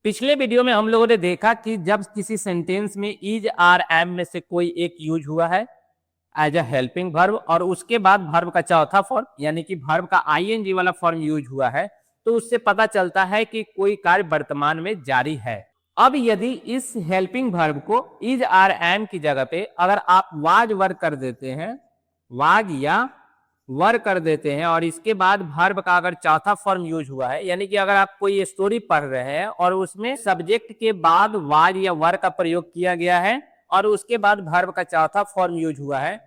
पिछले वीडियो में हम लोगों ने देखा कि जब किसी सेंटेंस में इज आर एम में से कोई एक यूज हुआ है एज अ हेल्पिंग वर्ब और उसके बाद वर्ब का चौथा फॉर्म यानी कि वर्ब का आईएनजी वाला फॉर्म यूज हुआ है, तो उससे पता चलता है कि कोई कार्य वर्तमान में जारी है। अब यदि इस हेल्पिंग वर्ब को इज आर एम की जगह पे अगर आप वाज वर्क कर देते हैं, वाज या वर कर देते हैं और इसके बाद वर्ब का अगर चौथा फॉर्म यूज हुआ है, यानी कि अगर आप कोई स्टोरी पढ़ रहे हैं और उसमें सब्जेक्ट के बाद वाज या वर का प्रयोग किया गया है और उसके बाद वर्ब का चौथा फॉर्म यूज हुआ है,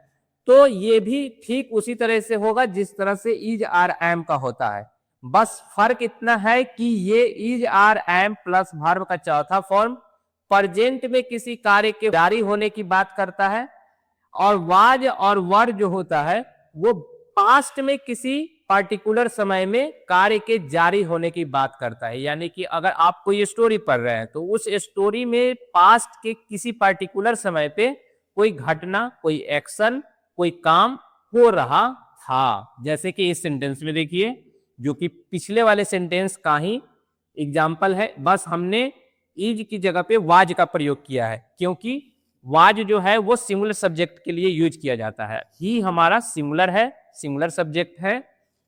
तो ये भी ठीक उसी तरह से होगा जिस तरह से इज आर एम का होता है। बस फर्क इतना है कि ये is are am plus verb का चौथा फॉर्म प्रेजेंट में किसी कार्य के जारी होने की बात करता है और वाज और वर जो होता है वो पास्ट में किसी पार्टिकुलर समय में कार्य के जारी होने की बात करता है। यानी कि अगर आप कोई स्टोरी पढ़ रहे हैं तो उस स्टोरी में पास्ट के किसी पार्टिकुलर समय पे कोई घटना, कोई एक्शन, कोई काम हो रहा था। जैसे कि इस सेंटेंस में देखिए, जो कि पिछले वाले सेंटेंस का ही एग्जाम्पल है, बस हमने इज की जगह पे वाज का प्रयोग किया है क्योंकि वाज जो है वो सिंगुलर सब्जेक्ट के लिए यूज किया जाता है। ही हमारा सिंगुलर है, सिंगुलर सब्जेक्ट है,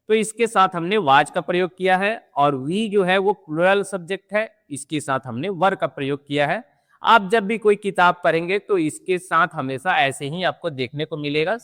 तो इसके साथ हमने वाज का प्रयोग किया है और वी जो है वो प्लूरल सब्जेक्ट है, इसके साथ हमने वर का प्रयोग किया है। आप जब भी कोई किताब पढ़ेंगे तो इसके साथ हमेशा ऐसे ही आपको देखने को मिलेगा,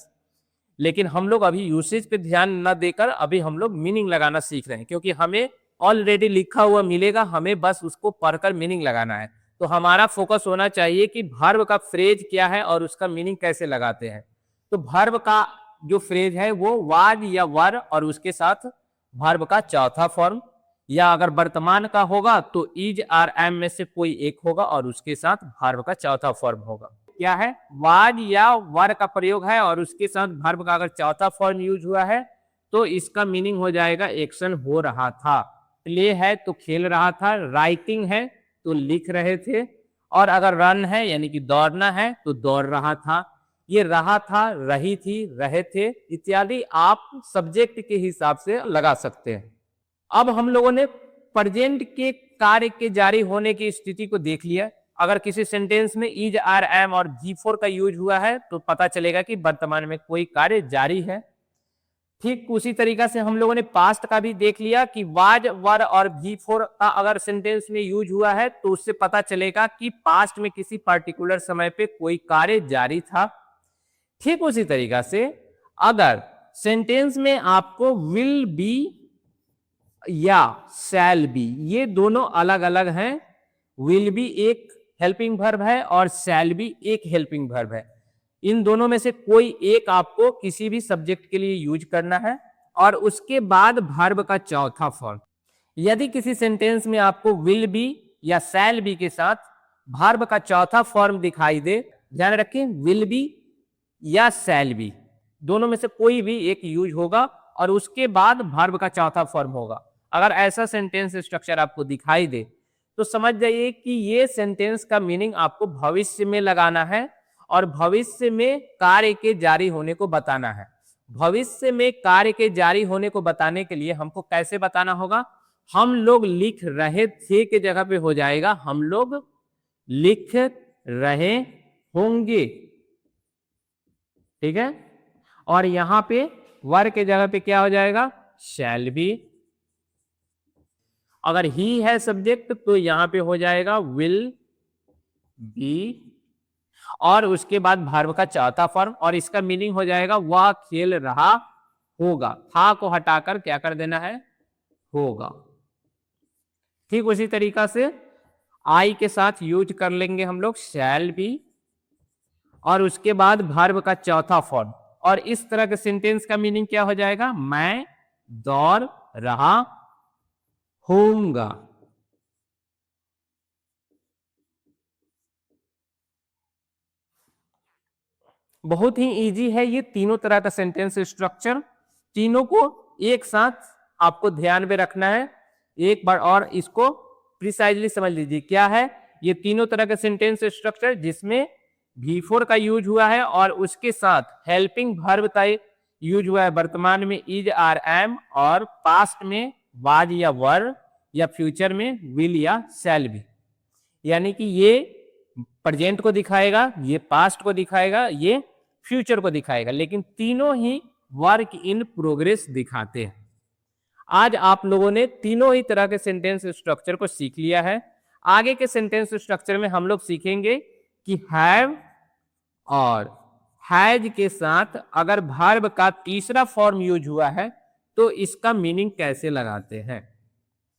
लेकिन हम लोग अभी यूसेज पे ध्यान न देकर अभी हम लोग मीनिंग लगाना सीख रहे हैं क्योंकि हमें ऑलरेडी लिखा हुआ मिलेगा, हमें बस उसको पढ़कर मीनिंग लगाना है। तो हमारा फोकस होना चाहिए कि वर्ब का फ्रेज क्या है और उसका मीनिंग कैसे लगाते हैं। तो वर्ब का जो फ्रेज है वो वाज या वर और उसके साथ वर्ब का चौथा फॉर्म, या अगर वर्तमान का होगा तो इज आर एम में से कोई एक होगा और उसके साथ वर्ब का चौथा फॉर्म होगा। क्या है? वाज या वर का प्रयोग है और उसके साथ वर्ब का अगर चौथा फॉर्म यूज हुआ है तो इसका मीनिंग हो जाएगा एक्शन हो रहा था, प्ले है तो खेल रहा था, राइटिंग है तो लिख रहे थे, और अगर रन है यानी कि दौड़ना है तो दौड़ रहा था। ये रहा था, रही थी, रहे थे इत्यादि आप सब्जेक्ट के हिसाब से लगा सकते हैं। अब हम लोगों ने प्रेजेंट के कार्य के जारी होने की स्थिति को देख लिया। अगर किसी सेंटेंस में इज आर एम और जी4 का यूज हुआ है तो पता चलेगा कि वर्तमान में कोई कार्य जारी है। ठीक उसी तरीका से हम लोगों ने पास्ट का भी देख लिया कि वाज, वर और भी4 का अगर सेंटेंस में यूज हुआ है तो उससे पता चलेगा कि पास्ट में किसी पर्टिकुलर समय पे कोई कार्य जारी था। ठीक उसी तरीका से अगर सेंटेंस में आपको विल बी या शैल बी, ये दोनों अलग अलग हैं, विल बी एक हेल्पिंग वर्ब है और शैल बी एक हेल्पिंग वर्ब है, इन दोनों में से कोई एक आपको किसी भी सब्जेक्ट के लिए यूज करना है और उसके बाद वर्ब का चौथा फॉर्म। यदि किसी सेंटेंस में आपको विल बी या शैल बी के साथ वर्ब का चौथा फॉर्म दिखाई दे, ध्यान रखें विल बी या शैल बी दोनों में से कोई भी एक यूज होगा और उसके बाद वर्ब का चौथा फॉर्म होगा। अगर ऐसा सेंटेंस स्ट्रक्चर आपको दिखाई दे तो समझ जाइए कि ये सेंटेंस का मीनिंग आपको भविष्य में लगाना है और भविष्य में कार्य के जारी होने को बताना है। भविष्य में कार्य के जारी होने को बताने के लिए हमको कैसे बताना होगा? हम लोग लिख रहे थे के जगह पे हो जाएगा हम लोग लिख रहे होंगे, ठीक है। और यहां पे वर के जगह पे क्या हो जाएगा? Shall be. अगर ही है सब्जेक्ट तो यहां पे हो जाएगा विल बी और उसके बाद वर्ब का चौथा फॉर्म और इसका मीनिंग हो जाएगा वह खेल रहा होगा। था को हटाकर क्या कर देना है? होगा। ठीक उसी तरीका से आई के साथ यूज कर लेंगे हम लोग शैल बी और उसके बाद वर्ब का चौथा फॉर्म, और इस तरह के सेंटेंस का मीनिंग क्या हो जाएगा? मैं दौड़ रहा होऊंगा। बहुत ही इजी है ये तीनों तरह का सेंटेंस स्ट्रक्चर, तीनों को एक साथ आपको ध्यान में रखना है। एक बार और इसको प्रिसाइजली समझ लीजिए क्या है ये तीनों तरह के सेंटेंस स्ट्रक्चर जिसमें V4 का यूज हुआ है और उसके साथ हेल्पिंग वर्ब का यूज हुआ है वर्तमान में इज आर एम और पास्ट में वाज या वर या फ्यूचर में विल या शैल बी। यानी कि ये प्रेजेंट को दिखाएगा, ये पास्ट को दिखाएगा, ये फ्यूचर को दिखाएगा, लेकिन तीनों ही वर्क इन प्रोग्रेस दिखाते हैं। आज आप लोगों ने तीनों ही तरह के सेंटेंस स्ट्रक्चर को सीख लिया है। आगे के सेंटेंस स्ट्रक्चर में हम लोग सीखेंगे कि हैव और हैज के साथ अगर वर्ब का तीसरा फॉर्म यूज हुआ है तो इसका मीनिंग कैसे लगाते हैं।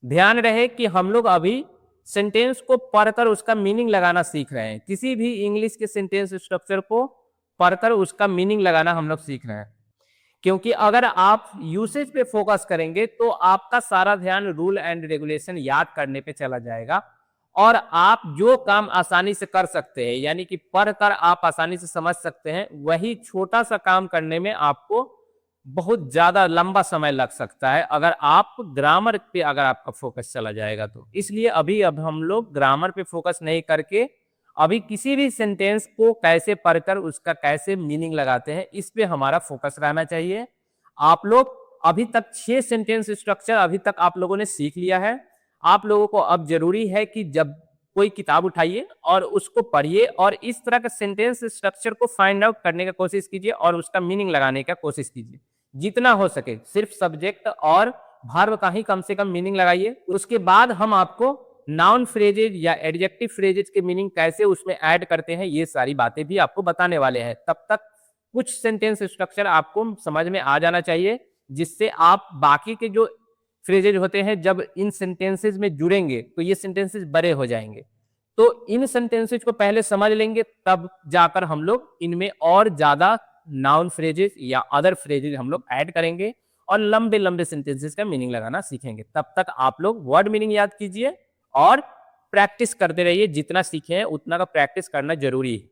ध्यान रहे कि हम लोग अभी सेंटेंस को पढ़कर उसका मीनिंग लगाना सीख रहे हैं। किसी भी इंग्लिश के सेंटेंस स्ट्रक्चर को पढ़कर उसका मीनिंग लगाना हम लोग सीख रहे हैं, क्योंकि अगर आप यूसेज पे फोकस करेंगे तो आपका सारा ध्यान रूल एंड रेगुलेशन याद करने पे चला जाएगा और आप जो काम आसानी से कर सकते हैं, यानी कि पढ़कर आप आसानी से समझ सकते हैं, वही छोटा सा काम करने में आपको बहुत ज्यादा लंबा समय लग सकता है अगर आप ग्रामर पे अगर आपका फोकस चला जाएगा तो। इसलिए अब हम लोग ग्रामर पे फोकस नहीं करके अभी किसी भी सेंटेंस को कैसे पढ़कर उसका कैसे मीनिंग लगाते हैं इस पे हमारा फोकस रहना चाहिए। आप लोग अभी तक 6 सेंटेंस स्ट्रक्चर अभी तक आप लोगों ने सीख लिया है। आप लोगों को अब जरूरी है कि जब कोई किताब उठाइए और उसको पढ़िए और इस तरह का सेंटेंस स्ट्रक्चर को फाइंड आउट करने का कोशिश कीजिए और उसका मीनिंग लगाने का कोशिश कीजिए जितना हो सके। सिर्फ सब्जेक्ट और वर्ब का ही कम से कम मीनिंग लगाइए। उसके बाद हम आपको नाउन फ्रेजेज या एडजेक्टिव फ्रेजेज के मीनिंग कैसे उसमें ऐड करते हैं ये सारी बातें भी आपको बताने वाले हैं। तब तक कुछ सेंटेंस स्ट्रक्चर आपको समझ में आ जाना चाहिए, जिससे आप बाकी के जो फ्रेजेज होते हैं जब इन सेंटेंसेज में जुड़ेंगे तो ये सेंटेंसेज बड़े हो जाएंगे। तो इन सेंटेंसेज को पहले समझ लेंगे, तब जाकर हम लोग इनमें और ज्यादा नाउन फ्रेजेज या अदर फ्रेजेज हम लोग ऐड करेंगे और लंबे लंबे सेंटेंसेस का मीनिंग लगाना सीखेंगे। तब तक आप लोग वर्ड मीनिंग याद कीजिए और प्रैक्टिस करते रहिए। जितना सीखे हैं उतना का प्रैक्टिस करना जरूरी है।